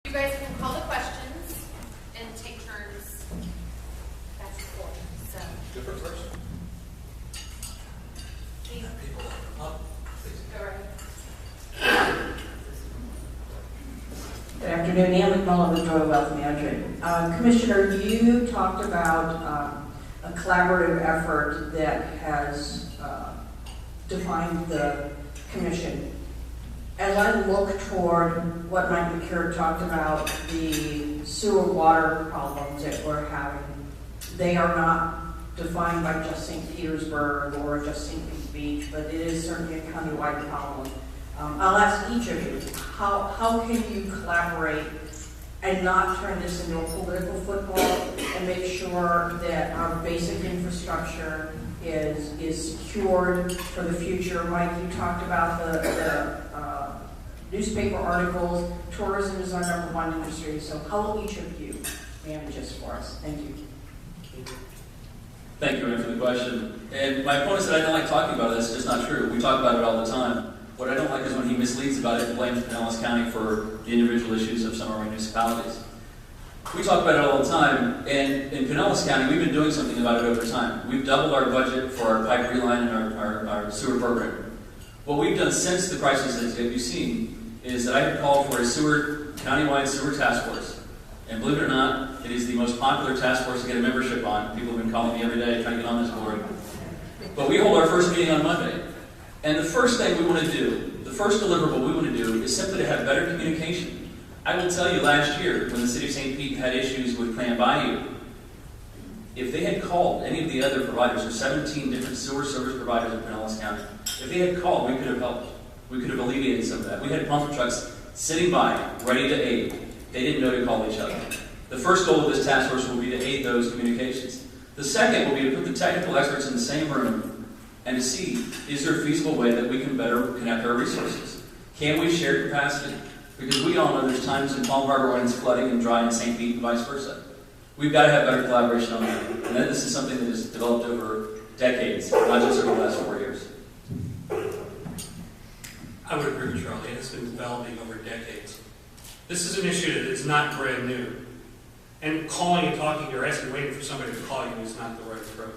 You guys can call the questions and take turns back and forth. So. Different person. People up, please. Go right. Good afternoon, Ann McMullen with Joy Wealth Management. Commissioner, you talked about a collaborative effort that has defined the commission. As I look toward what Mike Mikurak talked about, the sewer water problems that we're having, they are not defined by just St. Petersburg or just St. Pete Beach, but it is certainly a countywide problem. I'll ask each of you, how can you collaborate and not turn this into a political football and make sure that our basic infrastructure is secured for the future? Mike, you talked about the newspaper articles. Tourism is our #1 industry, so how will each of you manage this for us? Thank you. Thank you, Aaron, for the question. And my opponent said I don't like talking about it. That's just not true. We talk about it all the time. What I don't like is when he misleads about it and blames Pinellas County for the individual issues of some of our municipalities. We talk about it all the time, and in Pinellas County, we've been doing something about it over time. We've doubled our budget for our pipe reline and our sewer program. What we've done since the crisis that you've seen is that I have called for a countywide sewer task force. And believe it or not, it is the most popular task force to get a membership on. People have been calling me every day trying to get on this board. But we hold our first meeting on Monday. And the first thing we want to do, the first deliverable we want to do, is simply to have better communication. I will tell you, last year, when the city of St. Pete had issues with Clan Bayou, if they had called any of the other providers, or 17 different sewer service providers in Pinellas County, if they had called, we could have helped. We could have alleviated some of that. We had pump trucks sitting by, ready to aid. They didn't know to call each other. The first goal of this task force will be to aid those communications. The second will be to put the technical experts in the same room and to see, is there a feasible way that we can better connect our resources? Can we share capacity? Because we all know there's times in Palm Harbor when it's flooding and dry in St. Pete and vice versa. We've got to have better collaboration on that. And this is something that has developed over decades, not just over the last 4 years. I would agree with Charlie. It's been developing over decades. This is an issue that is not brand new. And calling and talking or asking, waiting for somebody to call you is not the right approach.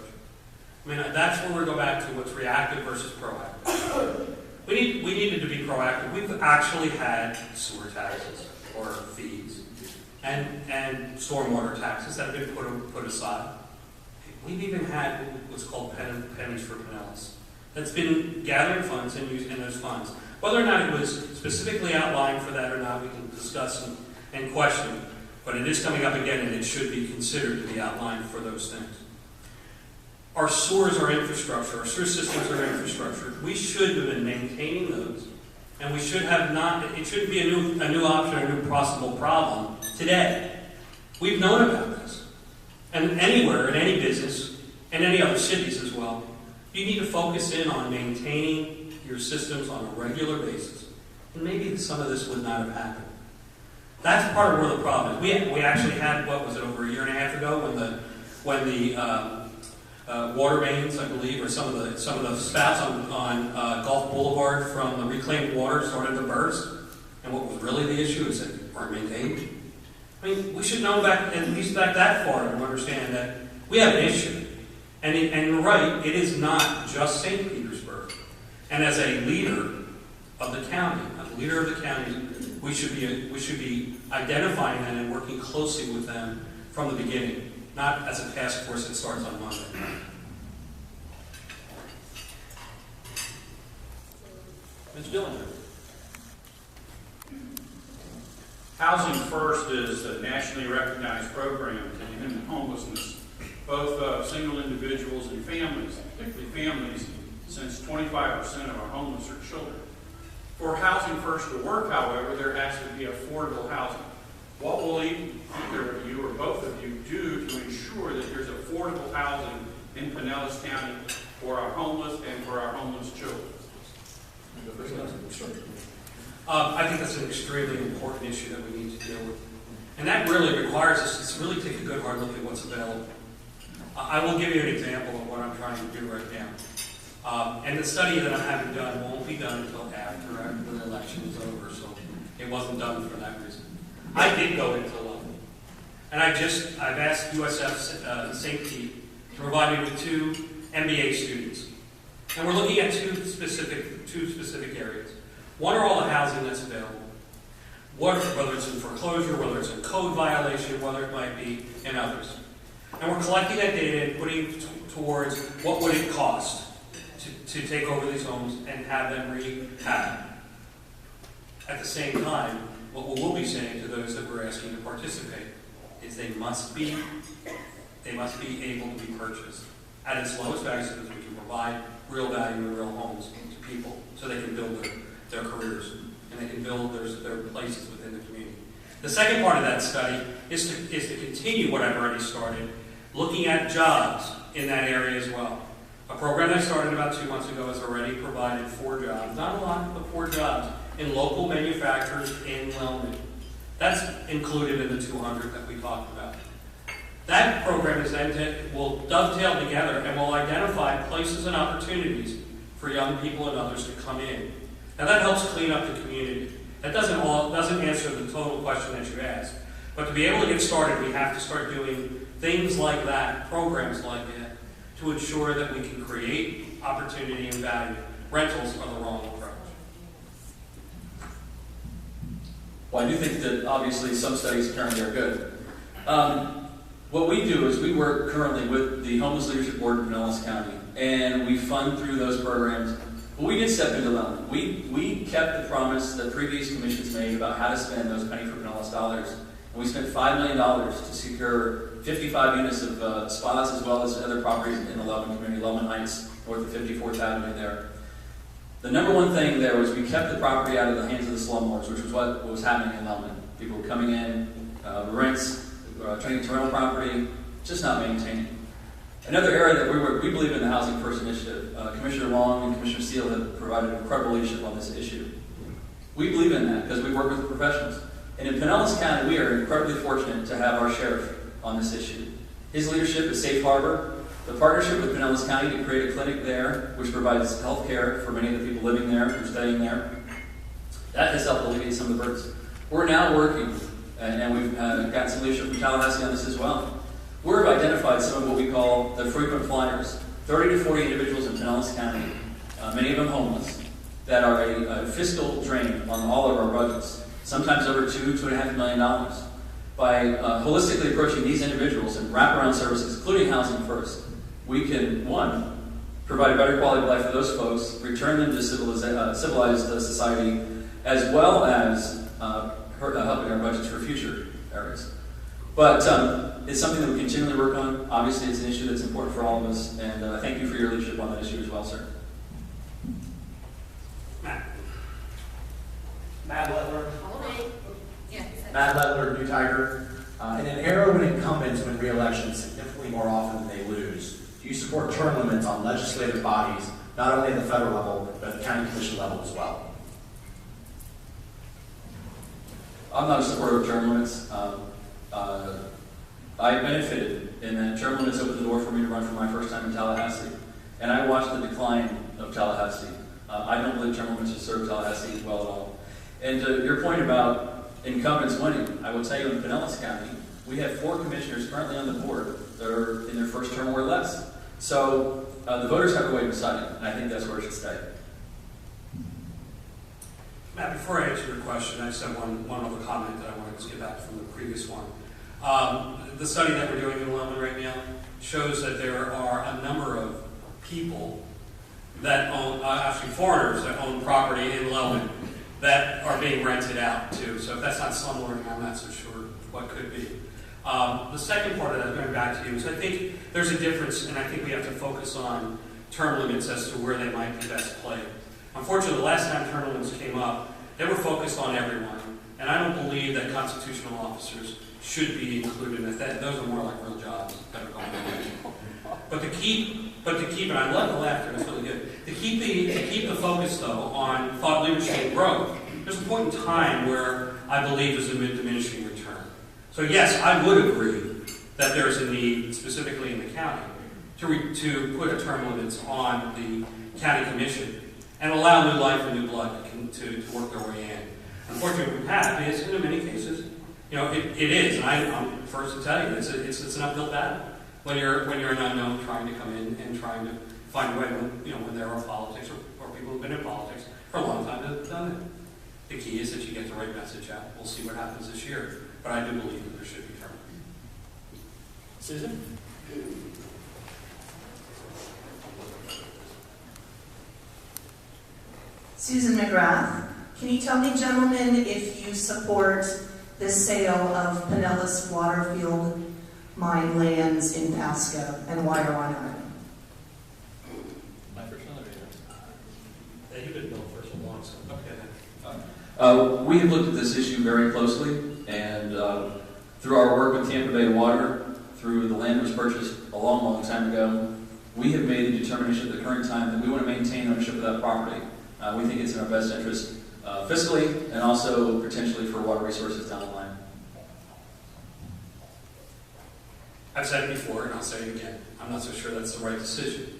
I mean, that's where we go back to what's reactive versus proactive. We needed to be proactive. We've actually had sewer taxes or fees and stormwater taxes that have been put aside. We've even had what's called pennies for Pinellas. That's been gathering funds and using those funds. Whether or not it was specifically outlined for that or not, we can discuss and question. But it is coming up again, and it should be considered to be outlined for those things. Our sewers are infrastructure. Our sewer systems are infrastructure. We should have been maintaining those, and we should have not. It shouldn't be a new option or a new possible problem today. We've known about this, and anywhere in any business, and any other cities as well, you need to focus in on maintaining your systems on a regular basis, and maybe some of this would not have happened. That's part of where the problem is. We actually had, what was it, over a year and a half ago, when the water mains, I believe, or some of the spouts on Gulf Boulevard from the reclaimed water started to burst. And what was really the issue is that they weren't maintained. I mean, we should know at least back that far to understand that we have an issue. And you're right, it is not just St. Petersburg. And as a leader of the county, we should be identifying them and working closely with them from the beginning. Not as a task force that starts on Monday. Ms. Dillinger. Housing First is a nationally recognized program to end homelessness, both single individuals and families, particularly families, since 25% of our homeless are children. For Housing First to work, however, there has to be affordable housing. What will either of you or both of you do to ensure that there's affordable housing in Pinellas County for our homeless and for our homeless children? I think that's an extremely important issue that we need to deal with. And that really requires us to really take a good hard look at what's available. I will give you an example of what I'm trying to do right now. And the study that I'm having done won't be done until after the election is over, so it wasn't done for that reason. I did go into London, and I've asked USF St. Pete to provide me with 2 MBA students. And we're looking at two specific areas. One are all the housing that's available. Whether it's in foreclosure, whether it's in code violation, whether it might be in others. And we're collecting that data and putting towards what would it cost to take over these homes and have them rehab. At the same time, what we will be saying to those that we're asking to participate is they must be able to be purchased at its lowest value so that we can provide real value and real homes to people so they can build their careers and they can build their places within the community. The second part of that study is to continue what I've already started, looking at jobs in that area as well. A program that I started about 2 months ago has already provided 4 jobs, not a lot, but 4 jobs in local manufacturers in Wellman. That's included in the 200 that we talked about. That program is then will dovetail together and will identify places and opportunities for young people and others to come in. Now that helps clean up the community. That doesn't answer the total question that you asked. But to be able to get started, we have to start doing things like that, programs like that, to ensure that we can create opportunity and value. Rentals are the wrong approach. Well, I do think that obviously some studies currently are good. What we do is we work currently with the Homeless Leadership Board in Pinellas County, and we fund through those programs. But we did step into them. We kept the promise that previous commissions made about how to spend those penny for Pinellas dollars. And we spent $5 million to secure 55 units of spots as well as other properties in the Lellman community, Lellman Heights, north of 54th Avenue there. The number one thing there was we kept the property out of the hands of the slumlords, which was what was happening in Lellman. People were coming in, rents, trying to rental property, just not maintaining. Another area that we believe in the Housing First Initiative. Commissioner Long and Commissioner Steele have provided incredible leadership on this issue. We believe in that because we work with the professionals. And in Pinellas County, we are incredibly fortunate to have our sheriff on this issue. His leadership is Safe Harbor, the partnership with Pinellas County to create a clinic there, which provides health care for many of the people living there and staying there. That has helped alleviate some of the burdens. We're now working, and we've got some leadership from Tallahassee on this as well. We've identified some of what we call the frequent flyers, 30 to 40 individuals in Pinellas County, many of them homeless, that are a fiscal drain on all of our budgets, sometimes over $2.5 million. By holistically approaching these individuals and wraparound services, including Housing First, we can, one, provide a better quality of life for those folks, return them to civilized society, as well as helping our budgets for future areas. But it's something that we continually work on. Obviously, it's an issue that's important for all of us, and thank you for your leadership on that issue as well, sir. Matt. Matt Letler. Yeah. Matt Letler, New Tiger. In an era when incumbents win re-election significantly more often than they lose, do you support term limits on legislative bodies, not only at the federal level, but at the county commission level as well? I'm not a supporter of term limits. I benefited in that term limits opened the door for me to run for my first time in Tallahassee. And I watched the decline of Tallahassee. I don't believe term limits have served Tallahassee well at all. And to your point about incumbents winning, I will tell you in Pinellas County, we have 4 commissioners currently on the board that are in their first term or less. So the voters have a way of deciding, and I think that's where it should stay. Matt, before I answer your question, I just have one other comment that I wanted to get back from the previous one. The study that we're doing in Lellman right now shows that there are a number of people that own, actually foreigners that own property in Lellman that are being rented out too. So if that's not slumlording, I'm not so sure what could be. The second part of that, going back to you, is I think there's a difference, and I think we have to focus on term limits as to where they might be best played. Unfortunately, the last time term limits came up, they were focused on everyone, and I don't believe that constitutional officers should be included in that. Those are more like real jobs that are going on. But to keep, and I love the laughter, it's really good. To keep the focus though on thought leadership and growth, there's a point in time where I believe there's a diminishing return. So yes, I would agree that there's a need, specifically in the county, to put a term limits on the county commission and allow new life and new blood to work their way in. Unfortunately, what we have is, in many cases, You know, it is, and I'm first to tell you, it's an uphill battle when you're an unknown trying to come in and trying to find a way when there are politics or people who've been in politics for a long time that have done it. The key is that you get the right message out. We'll see what happens this year, but I do believe that there should be turnout. Susan? Susan McGrath. Can you tell me, gentlemen, if you support the sale of Pinellas Waterfield mine lands in Pasco, and why or why not? My first one. Yeah, you've been built for so long, so okay. We have looked at this issue very closely, and through our work with Tampa Bay Water, through the land was purchased a long, long time ago, we have made a determination at the current time that we want to maintain ownership of that property. We think it's in our best interest fiscally and also potentially for water resources down the line. I've said it before, and I'll say it again. I'm not so sure that's the right decision.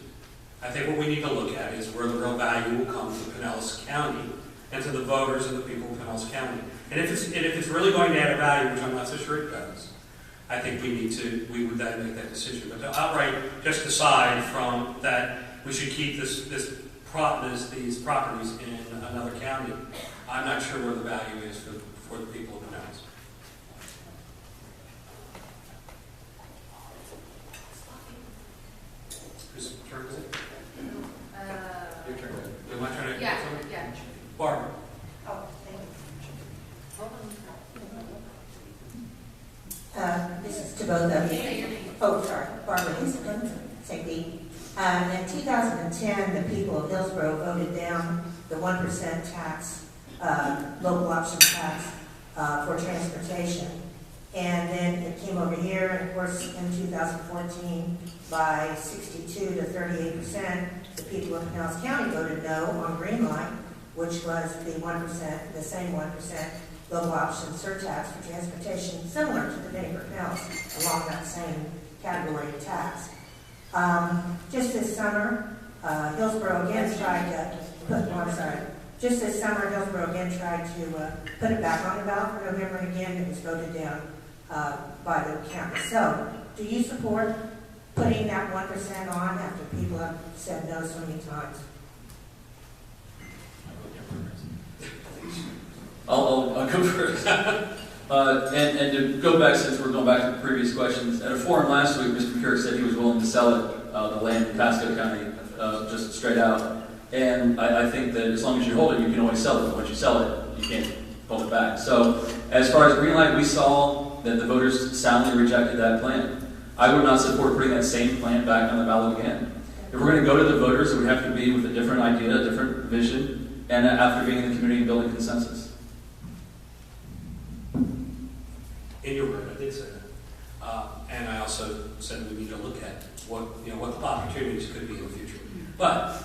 I think what we need to look at is where the real value will come to Pinellas County and to the voters and the people of Pinellas County. And if it's really going to add a value, which I'm not so sure it does, I think we would then make that decision. But to outright just decide from that we should keep these properties in another county, I'm not sure where the value is for the people of Pinellas. Whose turn is it? Your turn. Am I trying to? Yeah, yeah. Barbara. Oh, thank you. This is to both of Say you. your name. Oh, sorry. Barbara Hazelton, Safety. In 2010, the people of Hillsborough voted down the 1% tax, local option tax for transportation. And then it came over here, and of course, in 2014, by 62 to 38%, the people of Pinellas County voted no on Green Line, which was the 1%, the same 1% local option surtax for transportation, similar to the neighbor Pinellas, along that same category of tax. Just this summer, Hillsborough again tried to Just this summer, Hillsborough again tried to put it back on the ballot for November, and again, it was voted down by the county. So, do you support putting that 1% on after people have said no so many times? I'll go first. And to go back, since we're going back to the previous questions, at a forum last week, Mr. Mikurak said he was willing to sell it, the land in Pasco County, just straight out. And I think that as long as you hold it, you can always sell it. But once you sell it, you can't hold it back. So as far as Green Light, we saw that the voters soundly rejected that plan. I would not support putting that same plan back on the ballot again. If we're going to go to the voters, it would have to be with a different idea, a different vision, and after being in the community and building consensus. In your word, I did say that. And I also said we need to look at what the opportunities could be in the future. But,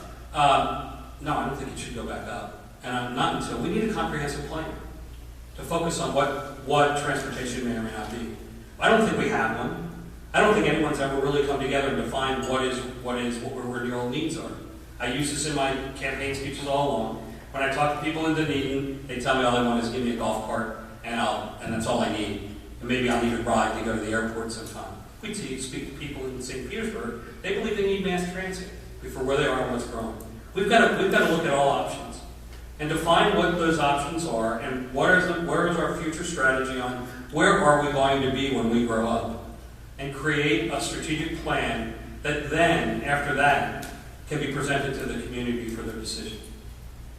no, I don't think it should go back up. And not until, we need a comprehensive plan to focus on what transportation may or may not be. I don't think we have one. I don't think anyone's ever really come together and defined what our real needs are. I use this in my campaign speeches all along. When I talk to people in Dunedin, they tell me all they want is give me a golf cart, and that's all I need. And maybe I'll need a ride to go to the airport sometime. We speak to people in St. Petersburg, they believe they need mass transit for where they are and what's growing. We've got to look at all options and define what those options are and where is our future strategy on where are we going to be when we grow up, and create a strategic plan that then, after that, can be presented to the community for their decision.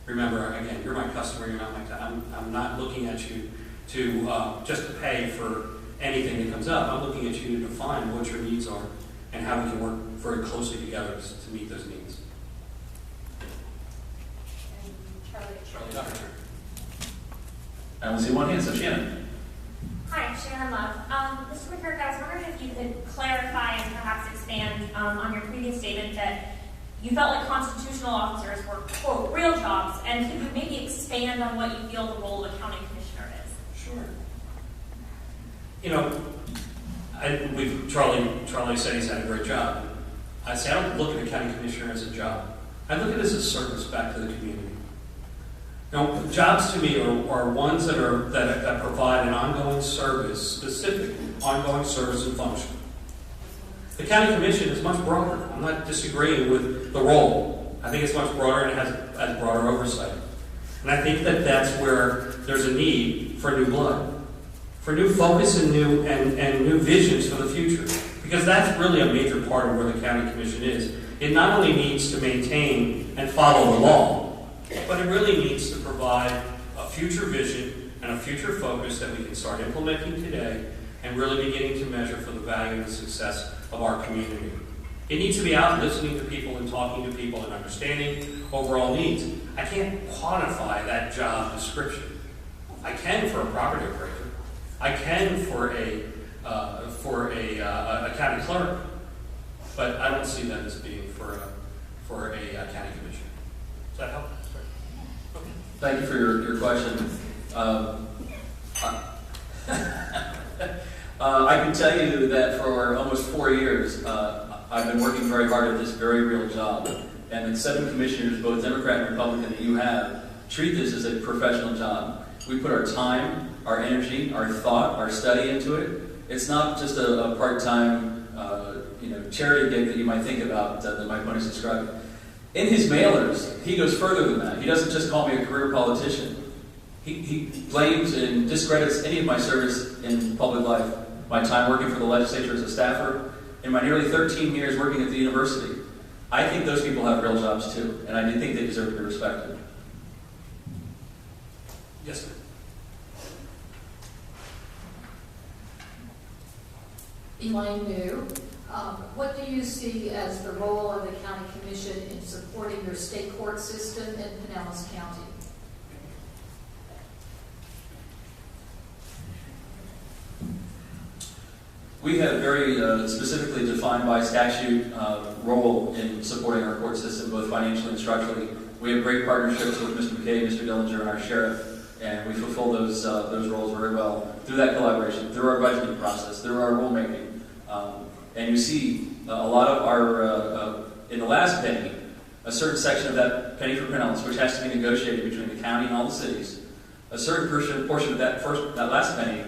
Remember, again, you're my customer, you're not my I'm not looking at you to just to pay for anything that comes up. I'm looking at you to define what your needs are and how we can work very closely together to meet those needs. And Charlie. I only see one hand, so Shannon. Hi, Shannon Love. Mr. McKirk, I was wondering if you could clarify and perhaps expand on your previous statement that you felt like constitutional officers were, quote, real jobs, and could you maybe expand on what you feel the role of a county commissioner is? Sure. You know, Charlie said he's had a great job. I say I don't look at a county commissioner as a job. I look at it as a service back to the community. Now, jobs to me are ones that provide an ongoing service, specific ongoing service and function. The county commission is much broader. I'm not disagreeing with the role. I think it's much broader and it has broader oversight. And I think that that's where there's a need for new blood, for new focus and new visions for the future. Because that's really a major part of where the county commission is. It not only needs to maintain and follow the law, but it really needs to provide a future vision and a future focus that we can start implementing today and really beginning to measure for the value and success of our community. It needs to be out listening to people and talking to people and understanding overall needs. I can't quantify that job description. I can for a property appraiser. I can for a county clerk, but I don't see that as being for a county commission. Does that help? Okay. Thank you for your question. I can tell you that for almost 4 years, I've been working very hard at this very real job. And the 7 commissioners, both Democrat and Republican, that you have, treat this as a professional job. We put our time, our energy, our thought, our study into it. It's not just a part-time charity gig that you might think about that my opponent's describing. In his mailers, he goes further than that. He doesn't just call me a career politician. He blames and discredits any of my service in public life, my time working for the legislature as a staffer, and my nearly 13 years working at the university. I think those people have real jobs too, and I do think they deserve to be respected. Yes, sir. Elaine New, what do you see as the role of the county commission in supporting your state court system in Pinellas County? We have very specifically defined by statute role in supporting our court system, both financially and structurally. We have great partnerships with Mr. McKay, Mr. Dillinger, and our sheriff, and we fulfill those roles very well through that collaboration, through our budgeting process, through our rulemaking. And you see a lot of our, in the last penny, a certain section of that penny for Pinellas, which has to be negotiated between the county and all the cities, a certain portion of that last penny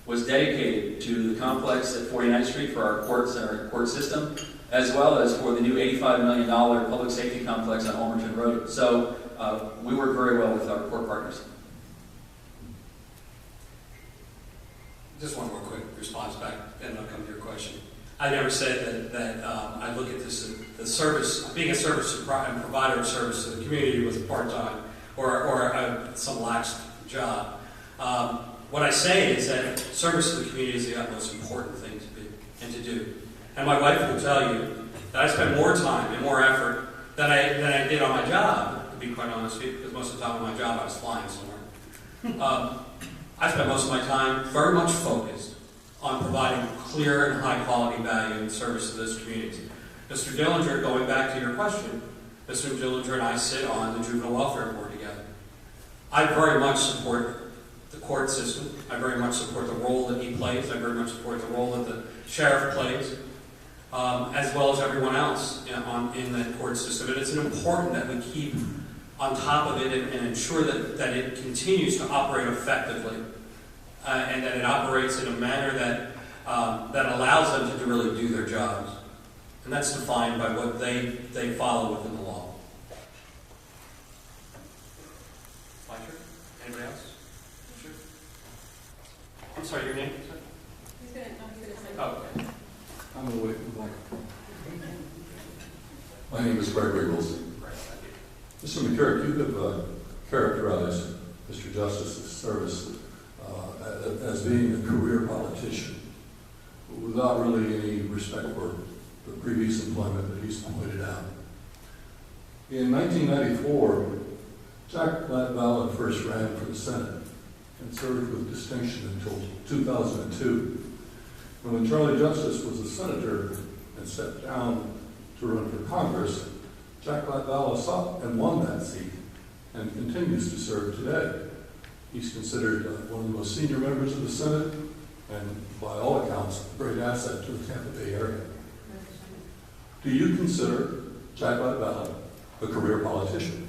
was dedicated to the complex at 49th Street for our courts and our court system, as well as for the new $85 million public safety complex on Almerton Road. So we work very well with our court partners. Just one more quick response back, and I'll come to your question. I never said that I look at this the service, being a service and provider of service to the community with a part-time or some lax job. What I say is that service to the community is the utmost important thing to be and to do. And my wife will tell you that I spent more time and more effort than I did on my job, to be quite honest with you, because most of the time on my job I was flying somewhere. I spent most of my time very much focused on providing clear and high-quality value and service to those communities. Mr. Dillinger, going back to your question, Mr. Dillinger and I sit on the Juvenile Welfare Board together. I very much support the court system. I very much support the role that he plays. I very much support the role that the sheriff plays, as well as everyone else in that court system. And it's important that we keep on top of it and ensure that it continues to operate effectively and that it operates in a manner that allows them to really do their jobs. And that's defined by what they follow within the law. Fletcher? Anybody else? Sure. I'm sorry, your name? He's going to say. Oh, okay. I'm going to wait for the microphone. My name is Gregory Wilson. Mr. Mikurak, you have characterized Mr. Justice's service as being a career politician, without really any respect for the previous employment that he's pointed out. In 1994, Jack Latvala first ran for the Senate and served with distinction until 2002. And when Charlie Justice was a senator and stepped down to run for Congress, Jack Latvala sought and won that seat and continues to serve today. He's considered one of the most senior members of the Senate and, by all accounts, a great asset to the Tampa Bay area. Do you consider Jack Latvala a career politician?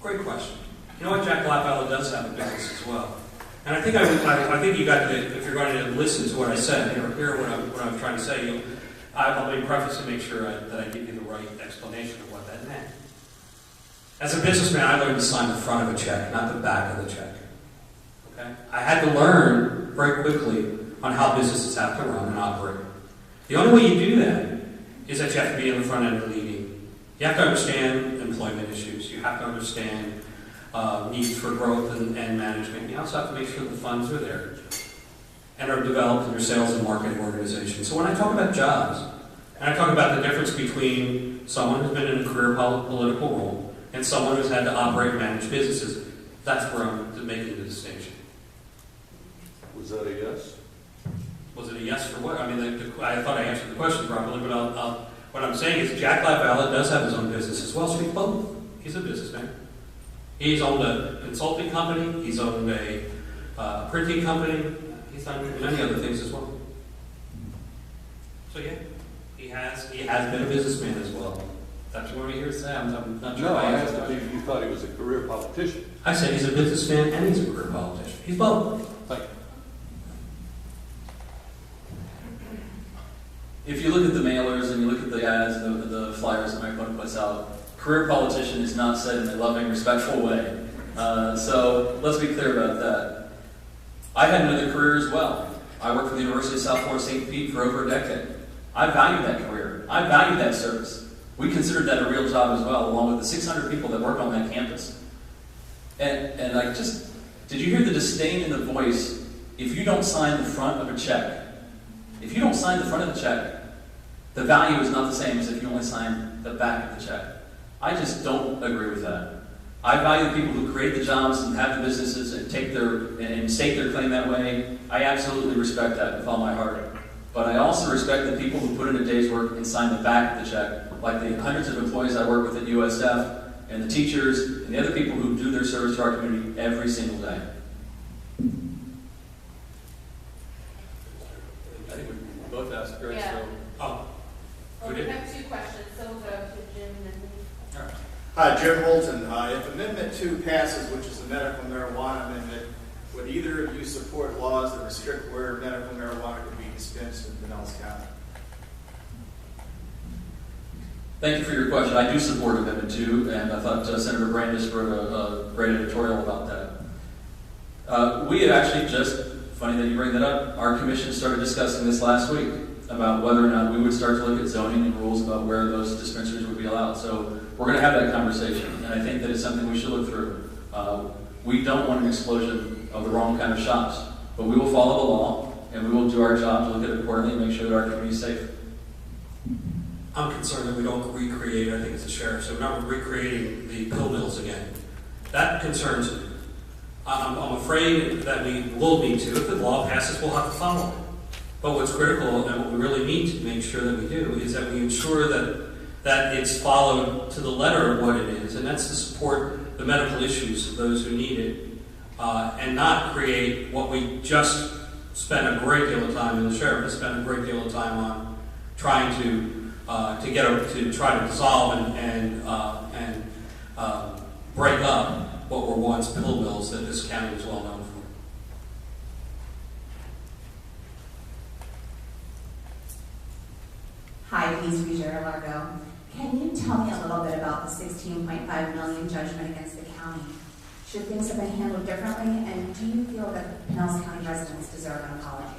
Great question. You know what? Jack Lafayette does have a business as well. And I think I think you got to, if you're going to listen to what I said or hear what I'm trying to say, I'll make preface to make sure that I give you the right explanation of what that meant. As a businessman, I learned to sign the front of a check, not the back of the check. Okay? I had to learn very quickly on how businesses have to run and operate. The only way you do that is that you have to be in the front end of the meeting. You have to understand employment issues. You have to understand needs for growth and management. You also have to make sure the funds are there and are developed in your sales and marketing organization. So when I talk about jobs, and I talk about the difference between someone who's been in a career political role and someone who's had to operate and manage businesses, that's where I'm making the distinction. Was that a yes? Was it a yes for what? I mean, I thought I answered the question properly, but what I'm saying is Jack Lafayette does have his own business as well, so he's both. He's a businessman. He's owned a consulting company, he's owned a printing company, he's done many other things as well. So yeah, he has been a businessman as well. That's what we hear say. I'm not sure. No, I asked if you thought he was a career politician. I said he's a businessman and he's a career politician. He's both. Thank you. If you look at the mailers and you look at the ads, the flyers that my opponent puts out, career politician is not said in a loving, respectful way. So let's be clear about that. I had another career as well. I worked for the University of South Florida St. Pete for over a decade. I value that career. I value that service. We considered that a real job as well, along with the 600 people that work on that campus. And I just, did you hear the disdain in the voice? If you don't sign the front of a check, if you don't sign the front of the check, the value is not the same as if you only sign the back of the check. I just don't agree with that. I value the people who create the jobs and have the businesses and stake their claim that way. I absolutely respect that with all my heart. But I also respect the people who put in a day's work and sign the back of the check, like the hundreds of employees I work with at USF, and the teachers, and the other people who do their service to our community every single day. I think we both asked, right? Yeah. So, Oh, Well, we have two questions, so we'll go to Jim and then. all right. Hi, Jim Holton. If Amendment 2 passes, which is the medical marijuana amendment, would either of you support laws that restrict where medical marijuana can be dispensed in Pinellas County? thank you for your question. I do support Amendment 2, and I thought Senator Brandis wrote a great editorial about that. We had actually just, funny that you bring that up, our commission started discussing this last week about whether or not we would start to look at zoning and rules about where those dispensaries would be allowed. So we're going to have that conversation, and I think that it's something we should look through. We don't want an explosion of the wrong kind of shops, but we will follow the law, and we will do our job to look at it accordingly and make sure that our community is safe. I'm concerned that we don't recreate, I think it's the sheriff, so we're not recreating the pill mills again. That concerns me. I'm afraid that we will need to. If the law passes, we'll have to follow it. But what's critical and what we really need to make sure that we do is that we ensure that it's followed to the letter of what it is, and that's to support the medical issues of those who need it, and not create what we just spent a great deal of time, and the sheriff has spent a great deal of time on, trying to try to dissolve and break up what were once pill mills that this county was well known for. Hi, Peace Reader Largo. Can you tell me a little bit about the $16.5 million judgment against the county? Should things have been handled differently? And do you feel that Pinellas County residents deserve an apology?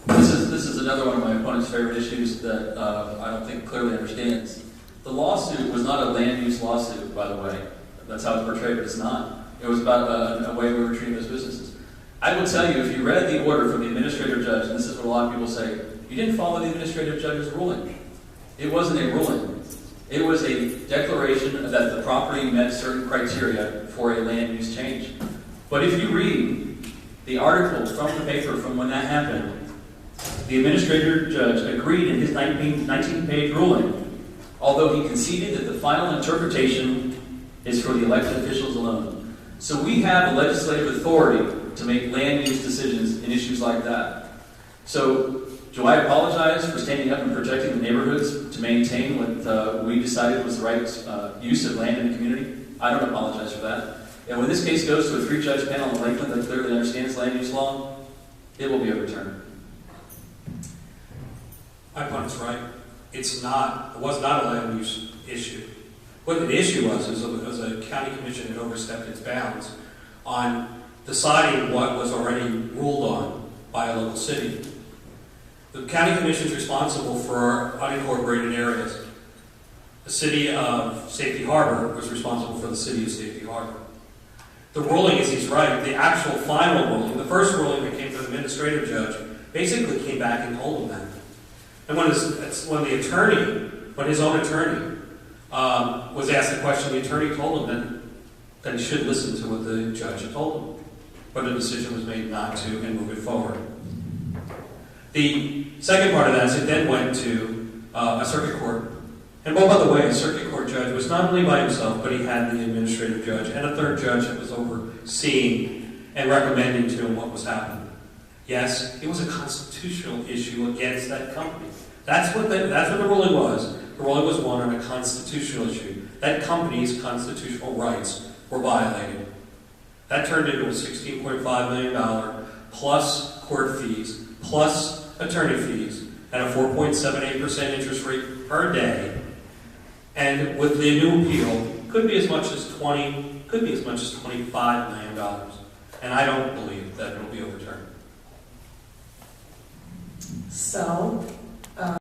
This is another one of my opponent's favorite issues that I don't think clearly understands. The lawsuit was not a land use lawsuit, by the way. That's how it's portrayed, but it's not. It was about a way we were treating those businesses. I will tell you, if you read the order from the administrative judge, and this is what a lot of people say, you didn't follow the administrative judge's ruling. It wasn't a ruling. It was a declaration that the property met certain criteria for a land use change. But if you read the article from the paper from when that happened, the administrative judge agreed in his 19-page ruling, although he conceded that the final interpretation is for the elected officials alone. So we have the legislative authority to make land use decisions in issues like that. So do I apologize for standing up and protecting the neighborhoods to maintain what we decided was the right use of land in the community? I don't apologize for that. And when this case goes to a 3-judge panel in Lakeland that clearly understands land use law, it will be overturned. My opponent's right. It was not a land use issue. What the issue was a county commission had overstepped its bounds on deciding what was already ruled on by a local city. The county commission is responsible for unincorporated areas. The city of Safety Harbor was responsible for the city of Safety Harbor. The ruling is he's right. The actual final ruling, the first ruling that came from the administrative judge, basically came back and told him that. And when his own attorney was asked the question, the attorney told him that he should listen to what the judge had told him. But a decision was made not to and move it forward. The second part of that is it then went to a circuit court. And by the way, a circuit court judge was not only by himself, but he had the administrative judge and a third judge that was overseeing and recommending to him what was happening. Yes, it was a constitutional issue against that company. That's what the ruling was. The ruling was won on a constitutional issue. That company's constitutional rights were violated. That turned into a $16.5 million plus court fees, plus attorney fees, and a 4.78% interest rate per day. And with the new appeal, could be as much as $25 million. And I don't believe that it will be overturned. So,